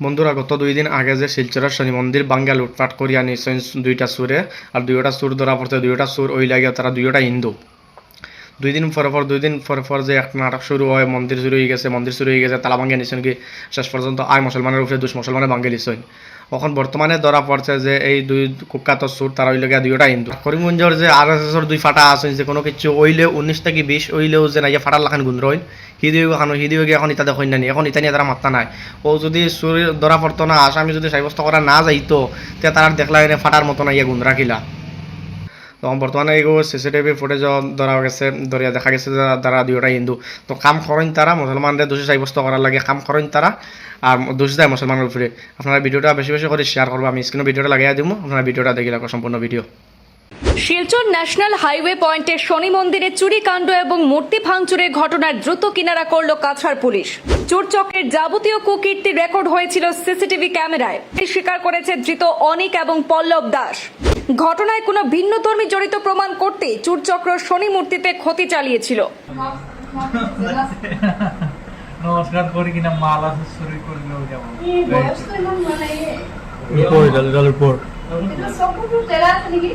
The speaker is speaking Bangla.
বন্ধুরা গত 2 দিন আগে যে শিলচরের শনি মন্দির বাঙ্গা লুটপাট করিয়া নিয়েছেন 2টা চোরে আর 2টা চোর ধরা পড়ছে 2টা চোর ওই লাগে তারা 2টা হিন্দু 2 দিন পর যে একটা নাটক শুরু হয় মন্দির চুরি হয়ে গেছে তালা ভাঙ্গিয়ে নিছেন কি শেষ পর্যন্ত আয় মুসলমানের উপরে মুসলমানে ভাঙ্গি নিছেন এখন বর্তমানে ধরা পড়ছে যে এই 2 কুখ্যাত চোর তারা ওই লাগে 2টা হিন্দু করিমগঞ্জের যে RSSর 2 ফাটা আছে যে কোনো কিছু ওইলেও 19 থেকে 20 ওইলেও যে নাই ফাটার লাখান গুণ রইল হিদিও এখন ইতা দেখেন না এখন ইতা নিয়ে তারা মাত্রা নাই ও যদি চুরি ধরা পড়তো না আসামি যদি সাব্যস্ত করা না যাইতো তে তারা দেখলা এনে ফাটার মতো না ইয়ে গুণ রাখিলা তখন বর্তমানে এগুলো CCTV ফুটেজ ধরা গেছে ধরিয়া দেখা গেছে যে তারা 2টা হিন্দু তো কাম করেন তারা মুসলমানদের দোষী সাব্যস্ত করার লাগে কাম করেন তারা আর দোষ দেয় মুসলমানের উপরে আপনারা ভিডিওটা বেশি বেশি করে শেয়ার করবো আমি স্ক্রিনে ভিডিওটা লাগিয়ে দিব আপনারা ভিডিওটা দেখে রাখো সম্পূর্ণ ভিডিও শিলচর ন্যাশনাল হাইওয়ে পয়েন্টে শনি মন্দিরে চুরি কাণ্ড এবং মূর্তি ভাঙচুরের ঘটনার দ্রুত কিনারা করল কাছাড় পুলিশ। চোর চক্রের যাবতীয় কুকীর্তি রেকর্ড হয়েছিল সিসিটিভি ক্যামেরায়। স্বীকার করেছে ধৃত অনিক এবং পল্লব দাস। ঘটনায় কোনো ভিন্নধর্মী জড়িত প্রমাণ করতে চোর চক্র শনি মূর্তিতে ক্ষতি চালিয়েছিল। নমস্কার করি কিনা মাল আছে চুরি করলেও যাবো বয়স তো এমন মানে উপর ডালের উপর এটা সব কিছু তেরা আছে নাকি